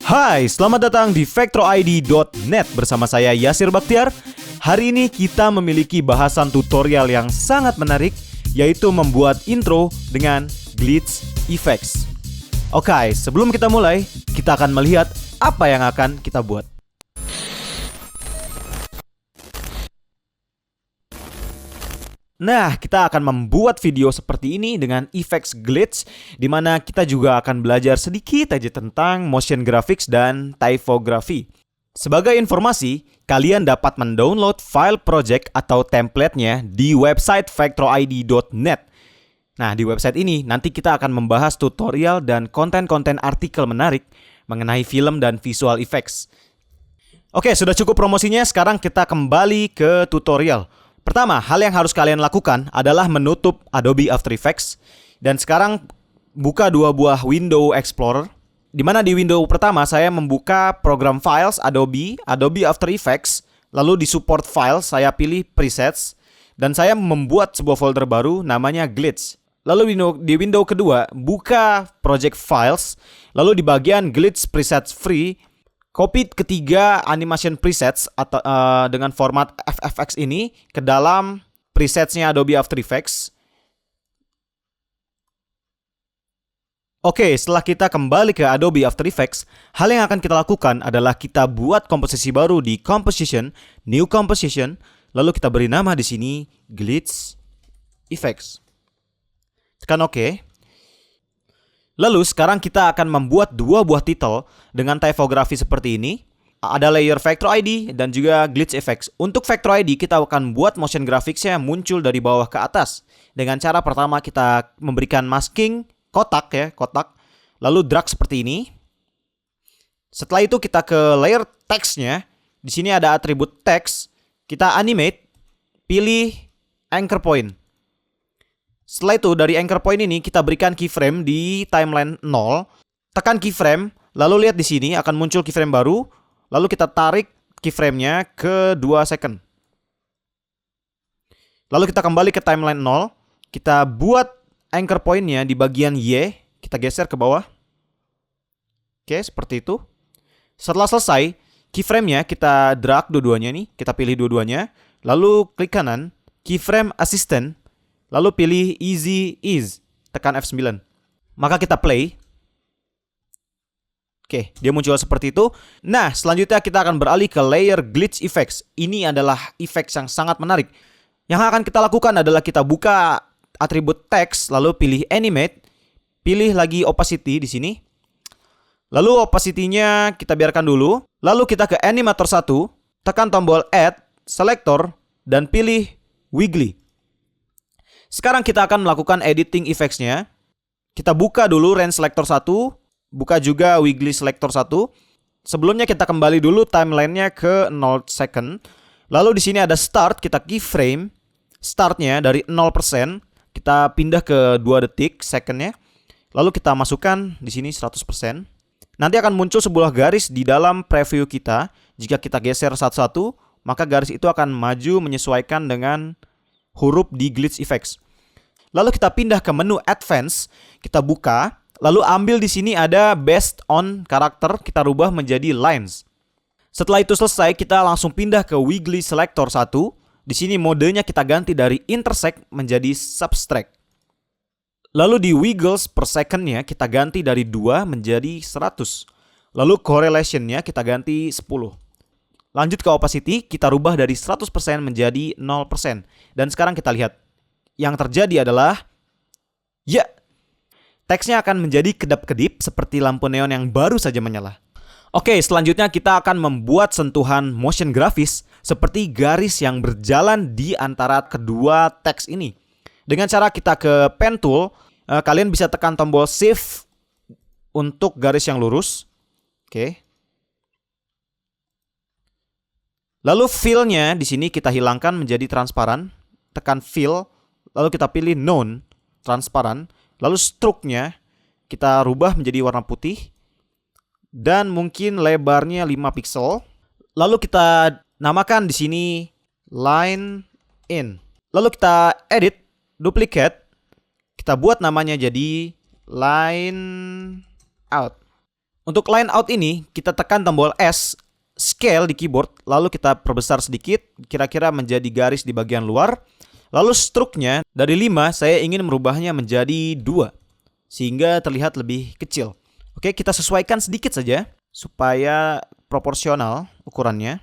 Hai, selamat datang di VectorID.net bersama saya Yasir Bakhtiar. Hari ini kita memiliki bahasan tutorial yang sangat menarik, yaitu membuat intro dengan glitch effects. Oke, sebelum kita mulai, kita akan melihat apa yang akan kita buat. Nah, kita akan membuat video seperti ini dengan effects glitch, di mana kita juga akan belajar sedikit aja tentang motion graphics dan typography. Sebagai informasi, kalian dapat mendownload file project atau template-nya di website VectorID.net. Nah, di website ini nanti kita akan membahas tutorial dan konten-konten artikel menarik mengenai film dan visual effects. Oke, sudah cukup promosinya, sekarang kita kembali ke tutorial. Pertama, hal yang harus kalian lakukan adalah menutup Adobe After Effects. Dan sekarang buka dua buah window Explorer. Di mana di window pertama saya membuka program files Adobe After Effects. Lalu di support file saya pilih presets. Dan saya membuat sebuah folder baru namanya glitch. Lalu di window kedua buka project files. Lalu di bagian glitch presets free, copy ketiga animation presets atau dengan format FFX ini ke dalam presetsnya Adobe After Effects. Oke, setelah kita kembali ke Adobe After Effects, hal yang akan kita lakukan adalah kita buat komposisi baru di Composition, New Composition, lalu kita beri nama di sini Glitch Effects. Tekan OK. Lalu sekarang kita akan membuat dua buah title dengan typography seperti ini. Ada layer Vector ID dan juga Glitch Effects. Untuk Vector ID kita akan buat motion graphics-nya muncul dari bawah ke atas. Dengan cara pertama kita memberikan masking kotak. Lalu drag seperti ini. Setelah itu kita ke layer text-nya. Di sini ada atribut text. Kita animate, pilih anchor point. Setelah itu dari anchor point ini kita berikan keyframe di timeline 0. Tekan keyframe, lalu lihat di sini akan muncul keyframe baru. Lalu kita tarik keyframe-nya ke 2 second. Lalu kita kembali ke timeline 0. Kita buat anchor point-nya di bagian Y. Kita geser ke bawah. Oke, seperti itu. Setelah selesai, keyframe-nya kita drag dua-duanya nih. Kita pilih dua-duanya. Lalu klik kanan, keyframe assistant. Lalu pilih Easy Ease, tekan F9. Maka kita play. Oke, dia muncul seperti itu. Nah, selanjutnya kita akan beralih ke layer Glitch Effects. Ini adalah effects yang sangat menarik. Yang akan kita lakukan adalah kita buka atribut text, lalu pilih Animate, pilih lagi Opacity di sini. Lalu opacity-nya kita biarkan dulu. Lalu kita ke Animator 1, tekan tombol Add, Selector, dan pilih Wiggly. Sekarang kita akan melakukan editing effects-nya. Kita buka dulu Range Selector 1, buka juga Wiggly Selector 1. Sebelumnya kita kembali dulu timeline-nya ke 0 second. Lalu di sini ada Start, kita keyframe start-nya dari 0%, kita pindah ke 2 detik second-nya. Lalu kita masukkan di sini 100%. Nanti akan muncul sebuah garis di dalam preview kita. Jika kita geser satu-satu, maka garis itu akan maju menyesuaikan dengan huruf di Glitch Effects. Lalu kita pindah ke menu Advance, kita buka, lalu ambil di sini ada Based on Character, kita rubah menjadi Lines. Setelah itu selesai, kita langsung pindah ke Wiggly Selector 1. Di sini modenya kita ganti dari Intersect menjadi Subtract. Lalu di Wiggles per second-nya kita ganti dari 2 menjadi 100. Lalu Correlation-nya kita ganti 10. Lanjut ke opacity, kita rubah dari 100% menjadi 0%. Dan sekarang kita lihat. Yang terjadi adalah, ya, teksnya akan menjadi kedap-kedip seperti lampu neon yang baru saja menyala. Oke, selanjutnya kita akan membuat sentuhan motion grafis seperti garis yang berjalan di antara kedua teks ini. Dengan cara kita ke pen tool, kalian bisa tekan tombol shift untuk garis yang lurus. Oke. Lalu fill-nya di sini kita hilangkan menjadi transparan. Tekan fill, lalu kita pilih non transparan. Lalu stroke-nya kita rubah menjadi warna putih. Dan mungkin lebarnya 5 pixel. Lalu kita namakan di sini line in. Lalu kita edit, duplicate. Kita buat namanya jadi line out. Untuk line out ini, kita tekan tombol S, scale di keyboard, lalu kita perbesar sedikit, kira-kira menjadi garis di bagian luar. Lalu stroke-nya dari 5, saya ingin merubahnya menjadi 2, sehingga terlihat lebih kecil. Oke, kita sesuaikan sedikit saja, supaya proporsional ukurannya.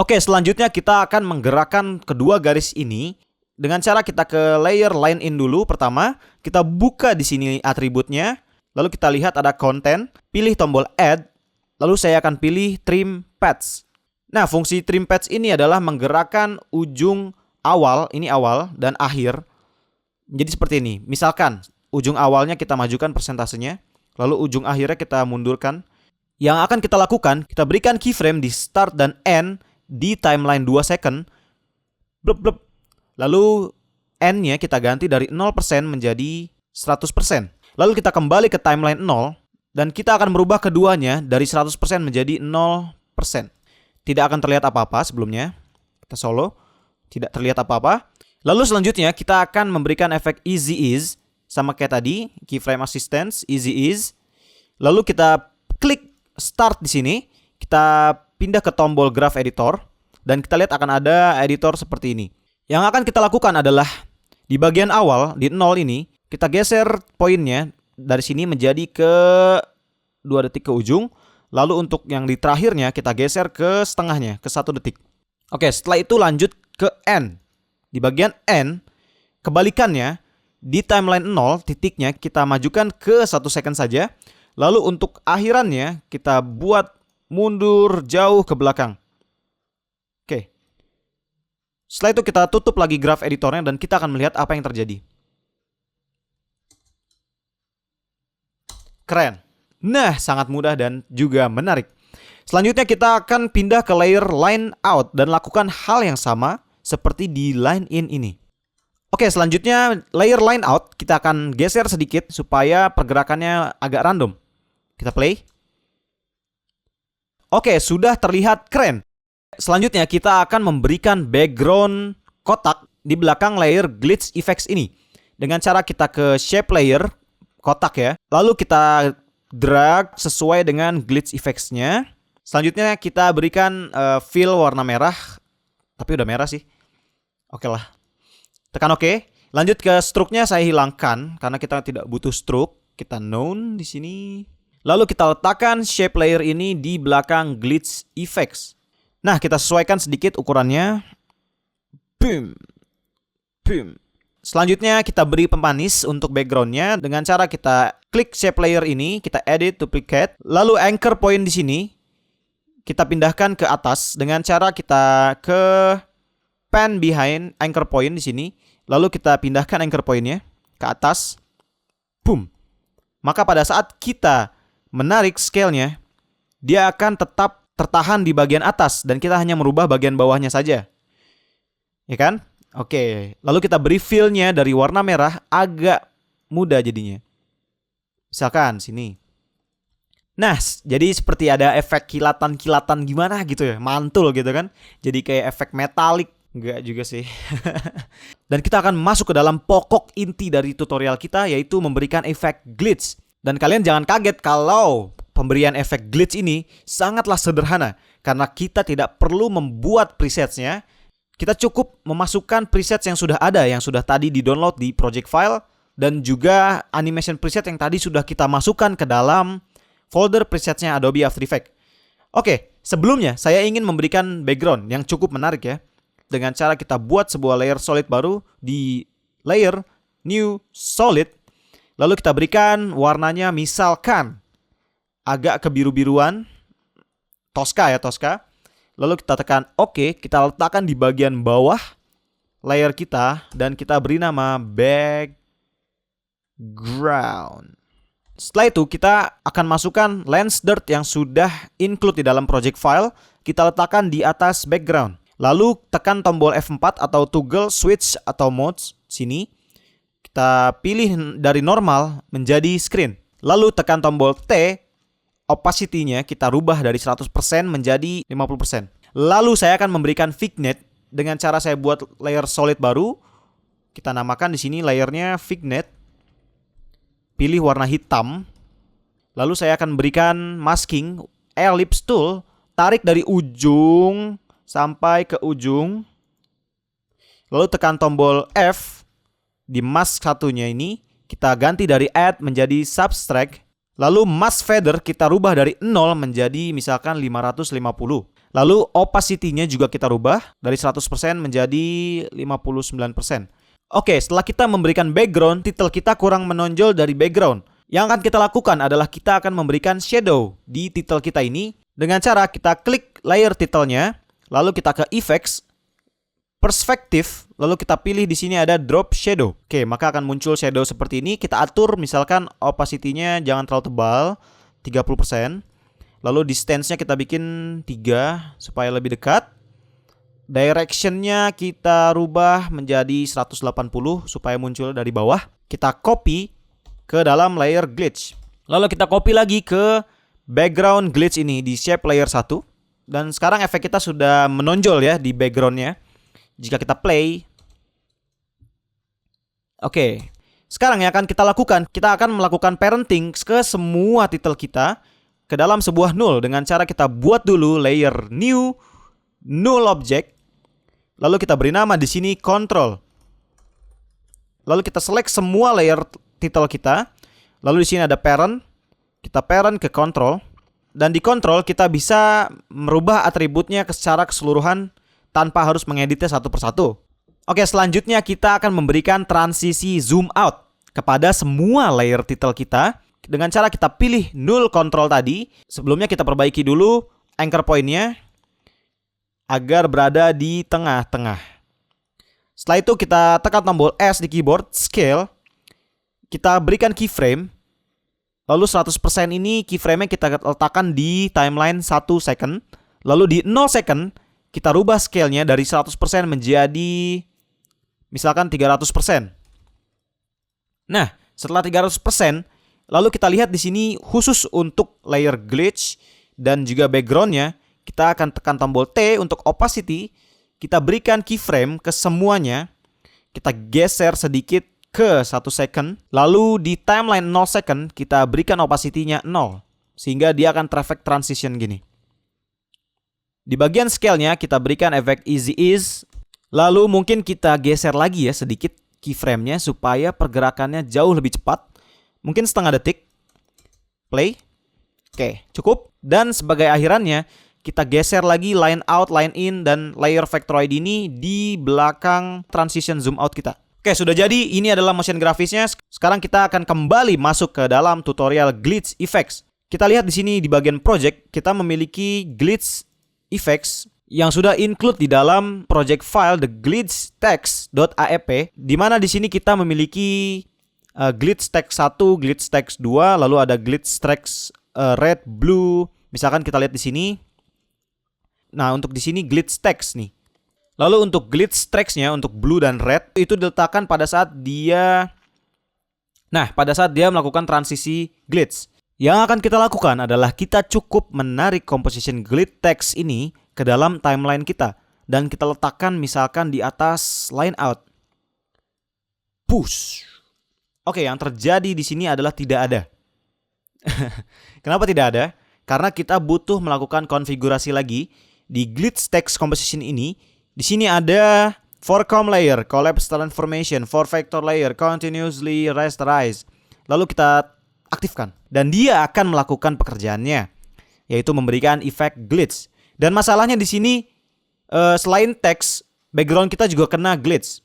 Oke, selanjutnya kita akan menggerakkan kedua garis ini dengan cara kita ke layer line in dulu. Pertama, kita buka di sini atributnya, lalu kita lihat ada content, pilih tombol add, lalu saya akan pilih trim paths. Nah, fungsi trim paths ini adalah menggerakkan ujung awal, ini awal dan akhir. Jadi seperti ini. Misalkan ujung awalnya kita majukan persentasenya, lalu ujung akhirnya kita mundurkan. Yang akan kita lakukan, kita berikan keyframe di start dan end di timeline 2 second. Blub blub. Lalu end-nya kita ganti dari 0% menjadi 100%. Lalu kita kembali ke timeline 0 dan kita akan merubah keduanya dari 100% menjadi 0%. Tidak akan terlihat apa-apa sebelumnya. Kita solo, tidak terlihat apa-apa. Lalu selanjutnya kita akan memberikan efek easy ease sama kayak tadi, keyframe assistance, easy ease. Lalu kita klik start di sini, kita pindah ke tombol graph editor dan kita lihat akan ada editor seperti ini. Yang akan kita lakukan adalah di bagian awal di 0 ini, kita geser poinnya dari sini menjadi ke 2 detik ke ujung. Lalu untuk yang di terakhirnya kita geser ke setengahnya, ke 1 detik. Oke, setelah itu lanjut ke end. Di bagian end, kebalikannya, di timeline 0 titiknya kita majukan ke 1 second saja. Lalu untuk akhirannya kita buat mundur jauh ke belakang. Oke. Setelah itu kita tutup lagi graph editornya dan kita akan melihat apa yang terjadi. Keren. Nah, sangat mudah dan juga menarik. Selanjutnya kita akan pindah ke layer line out dan lakukan hal yang sama seperti di line in ini. Oke, selanjutnya layer line out kita akan geser sedikit supaya pergerakannya agak random. Kita play. Oke, sudah terlihat keren. Selanjutnya kita akan memberikan background kotak di belakang layer glitch effects ini. Dengan cara kita ke shape layer kotak ya. Lalu kita drag sesuai dengan glitch effects-nya. Selanjutnya kita berikan fill warna merah. Tapi udah merah sih. Oke lah. Tekan OK. Lanjut ke stroke-nya saya hilangkan karena kita tidak butuh stroke. Kita none di sini. Lalu kita letakkan shape layer ini di belakang glitch effects. Nah, kita sesuaikan sedikit ukurannya. Boom. Boom. Selanjutnya kita beri pemanis untuk backgroundnya dengan cara kita klik shape layer ini, kita edit duplicate, lalu anchor point di sini kita pindahkan ke atas dengan cara kita ke pan behind anchor point di sini, lalu kita pindahkan anchor pointnya ke atas, boom. Maka pada saat kita menarik scale-nya, dia akan tetap tertahan di bagian atas dan kita hanya merubah bagian bawahnya saja, ya kan? Oke, lalu kita beri fill-nya dari warna merah agak muda jadinya. Misalkan sini. Nah, jadi seperti ada efek kilatan-kilatan gimana gitu ya, mantul gitu kan. Jadi kayak efek metalik. Enggak juga sih. Dan kita akan masuk ke dalam pokok inti dari tutorial kita, yaitu memberikan efek glitch. Dan kalian jangan kaget kalau pemberian efek glitch ini sangatlah sederhana. Karena kita tidak perlu membuat presetsnya. Kita cukup memasukkan preset yang sudah ada, yang sudah tadi di-download di project file, dan juga animation preset yang tadi sudah kita masukkan ke dalam folder presetnya Adobe After Effects. Oke, sebelumnya saya ingin memberikan background yang cukup menarik ya. Dengan cara kita buat sebuah layer solid baru di layer New Solid. Lalu kita berikan warnanya misalkan agak kebiru-biruan. Tosca ya, Tosca. Lalu kita tekan OK, kita letakkan di bagian bawah layer kita dan kita beri nama background. Setelah itu kita akan masukkan lens dirt yang sudah include di dalam project file, kita letakkan di atas background. Lalu tekan tombol F4 atau toggle switch atau modes sini. Kita pilih dari normal menjadi screen. Lalu tekan tombol T. Opacity-nya kita rubah dari 100% menjadi 50%. Lalu saya akan memberikan vignette dengan cara saya buat layer solid baru. Kita namakan di sini layernya vignette. Pilih warna hitam. Lalu saya akan berikan masking ellipse tool, tarik dari ujung sampai ke ujung. Lalu tekan tombol F di mask satunya ini, kita ganti dari add menjadi subtract. Lalu mask feather kita rubah dari 0 menjadi misalkan 550. Lalu opacity-nya juga kita rubah dari 100% menjadi 59%. Oke, setelah kita memberikan background, titel kita kurang menonjol dari background. Yang akan kita lakukan adalah kita akan memberikan shadow di titel kita ini dengan cara kita klik layer titelnya, lalu kita ke effects, perspective, lalu kita pilih di sini ada drop shadow. Oke, maka akan muncul shadow seperti ini. Kita atur misalkan opacity-nya jangan terlalu tebal, 30%. Lalu distance-nya kita bikin 3 supaya lebih dekat. Direction-nya kita rubah menjadi 180 supaya muncul dari bawah. Kita copy ke dalam layer glitch. Lalu kita copy lagi ke background glitch ini di shape layer 1. Dan sekarang efek kita sudah menonjol ya di background-nya. Jika kita play. Oke. Sekarang yang akan kita lakukan, kita akan melakukan parenting ke semua titel kita ke dalam sebuah null dengan cara kita buat dulu layer new null object. Lalu kita beri nama di sini control. Lalu kita select semua layer titel kita. Lalu di sini ada parent. Kita parent ke control. Dan di control kita bisa merubah atributnya secara keseluruhan tanpa harus mengeditnya satu persatu. Oke, selanjutnya kita akan memberikan transisi zoom out kepada semua layer titel kita dengan cara kita pilih null control tadi. Sebelumnya kita perbaiki dulu anchor point-nya agar berada di tengah-tengah. Setelah itu kita tekan tombol S di keyboard, scale. Kita berikan keyframe. Lalu 100% ini keyframe-nya kita letakkan di timeline 1 second. Lalu di 0 second kita rubah scale-nya dari 100% menjadi misalkan 300%. Nah, setelah 300%, lalu kita lihat di sini khusus untuk layer glitch dan juga background-nya, kita akan tekan tombol T untuk opacity. Kita berikan keyframe ke semuanya. Kita geser sedikit ke 1 second. Lalu di timeline 0 second, kita berikan opacity-nya 0. Sehingga dia akan traffic transition gini. Di bagian scale-nya kita berikan efek easy ease. Lalu mungkin kita geser lagi ya sedikit keyframe-nya supaya pergerakannya jauh lebih cepat. Mungkin setengah detik. Play. Oke, cukup. Dan sebagai akhirannya kita geser lagi line out, line in, dan layer factoid ini di belakang transition zoom out kita. Oke, sudah jadi. Ini adalah motion grafisnya. Sekarang kita akan kembali masuk ke dalam tutorial glitch effects. Kita lihat di sini di bagian project kita memiliki glitch effects yang sudah include di dalam project file the glitchtext.aep, di mana di sini kita memiliki glitch text 1, glitch text 2, lalu ada glitch text red, blue. Misalkan kita lihat di sini. Nah, untuk di sini glitch text nih. Lalu untuk glitch text-nya untuk blue dan red itu diletakkan pada saat dia melakukan transisi glitch. Yang akan kita lakukan adalah kita cukup menarik composition glitch text ini ke dalam timeline kita dan kita letakkan misalkan di atas line out. Push. Oke, yang terjadi di sini adalah tidak ada. Kenapa tidak ada? Karena kita butuh melakukan konfigurasi lagi di glitch text composition ini. Di sini ada for com layer, collapse transformation, for vector layer, continuously rasterize. Lalu kita aktifkan dan dia akan melakukan pekerjaannya, yaitu memberikan efek glitch. Dan masalahnya di sini selain teks, background kita juga kena glitch.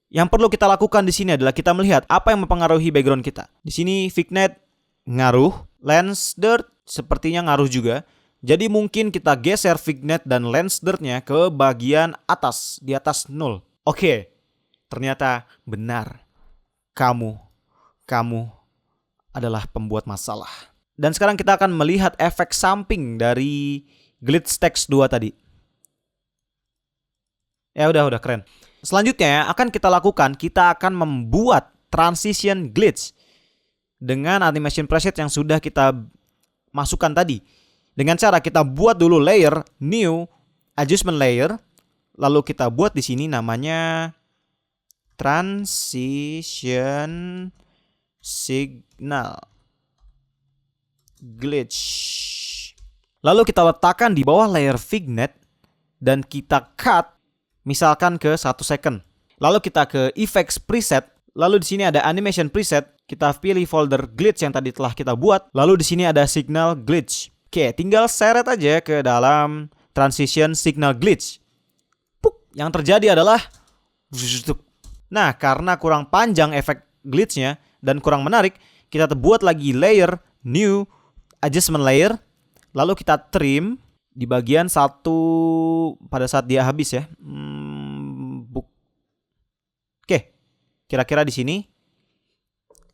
Yang perlu kita lakukan di sini adalah kita melihat apa yang mempengaruhi background kita. Di sini vignette ngaruh, lens dirt sepertinya ngaruh juga. Jadi mungkin kita geser vignette dan lens dirt-nya ke bagian atas, di atas 0. Oke, ternyata benar. Kamu adalah pembuat masalah. Dan sekarang kita akan melihat efek samping dari glitch text 2 tadi. Ya udah keren. Selanjutnya akan kita lakukan, kita akan membuat transition glitch dengan animation preset yang sudah kita masukkan tadi. Dengan cara kita buat dulu layer new adjustment layer, lalu kita buat di sini namanya transition signal. glitch. Lalu kita letakkan di bawah layer vignette dan kita cut misalkan ke 1 second. Lalu kita ke effects preset. Lalu di sini ada animation preset. Kita pilih folder glitch yang tadi telah kita buat. Lalu di sini ada signal glitch. Oke, tinggal seret aja ke dalam transition signal glitch. Puk, yang terjadi adalah nah, karena kurang panjang efek glitchnya dan kurang menarik, kita buat lagi layer new adjustment layer. Lalu kita trim di bagian satu pada saat dia habis ya. Oke, kira-kira di sini.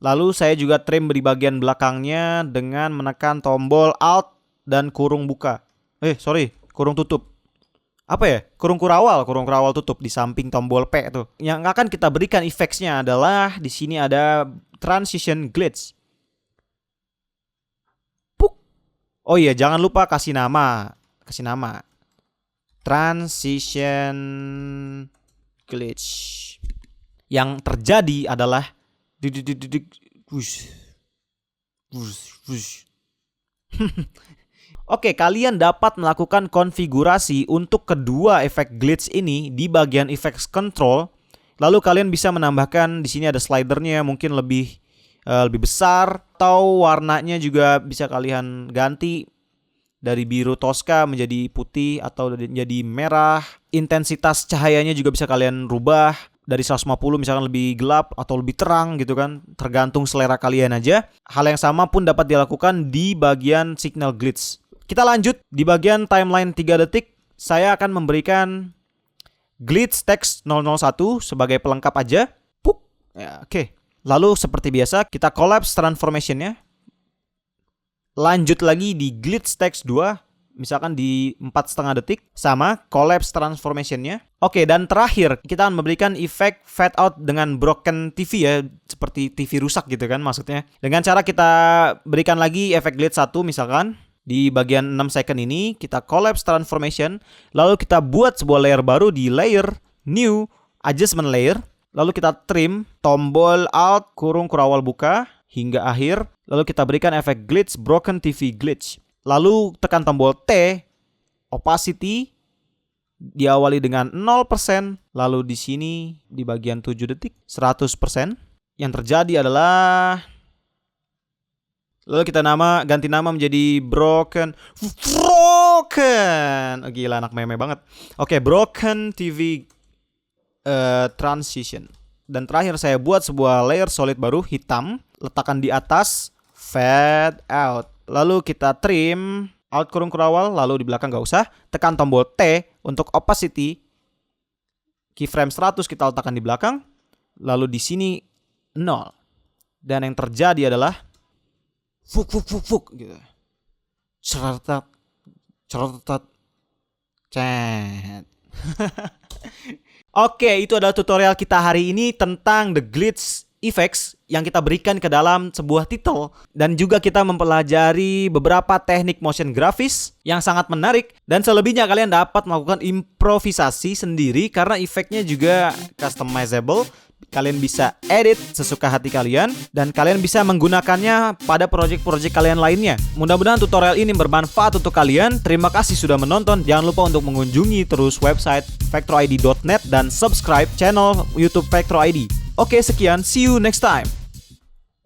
Lalu saya juga trim di bagian belakangnya dengan menekan tombol Alt dan kurung buka. Kurung tutup. Apa ya? Kurung kurawal tutup di samping tombol P tuh. Yang akan kita berikan efeknya adalah di sini ada transition glitch. Oh iya, jangan lupa kasih nama. Transition glitch. Yang terjadi adalah Oke, kalian dapat melakukan konfigurasi untuk kedua efek glitch ini di bagian effects control. Lalu kalian bisa menambahkan di sini ada slidernya, mungkin lebih besar, atau warnanya juga bisa kalian ganti dari biru Tosca menjadi putih atau menjadi merah. Intensitas cahayanya juga bisa kalian rubah dari 150 misalkan lebih gelap atau lebih terang gitu kan, tergantung selera kalian aja. Hal yang sama pun dapat dilakukan di bagian signal glitch. Kita lanjut di bagian timeline 3 detik. Saya akan memberikan glitch text 001 sebagai pelengkap aja. Ya, oke. Lalu seperti biasa kita collapse transformation-nya. Lanjut lagi di glitch text 2, misalkan di 4,5 detik, sama collapse transformation-nya. Oke, dan terakhir kita akan memberikan efek fade out dengan broken TV ya, seperti TV rusak gitu kan maksudnya. Dengan cara kita berikan lagi efek glitch 1 misalkan di bagian 6 second ini, kita collapse transformation, lalu kita buat sebuah layer baru di layer new adjustment layer. Lalu kita trim tombol Alt kurung kurawal buka hingga akhir. Lalu kita berikan efek glitch broken TV glitch. Lalu tekan tombol T, opacity diawali dengan 0%. Lalu di sini di bagian 7 detik 100%. Yang terjadi adalah lalu kita ganti nama menjadi broken. Oh, gila, anak meme banget. Oke, broken TV transition. Dan terakhir saya buat sebuah layer solid baru hitam, letakkan di atas fade out. Lalu kita trim Alt kurung kurawal, lalu di belakang gak usah, tekan tombol T untuk opacity. Keyframe 100 kita letakkan di belakang, lalu di sini 0. Dan yang terjadi adalah fuk gitu. Ceretat. Cet. Oke, itu adalah tutorial kita hari ini tentang the glitch effects yang kita berikan ke dalam sebuah titel. Dan juga kita mempelajari beberapa teknik motion grafis yang sangat menarik. Dan selebihnya kalian dapat melakukan improvisasi sendiri karena efeknya juga customizable. Kalian bisa edit sesuka hati kalian dan kalian bisa menggunakannya pada project-project kalian lainnya. Mudah-mudahan tutorial ini bermanfaat untuk kalian. Terima kasih sudah menonton. Jangan lupa untuk mengunjungi terus website vectroid.net dan subscribe channel YouTube Vectro ID. Oke, sekian. See you next time.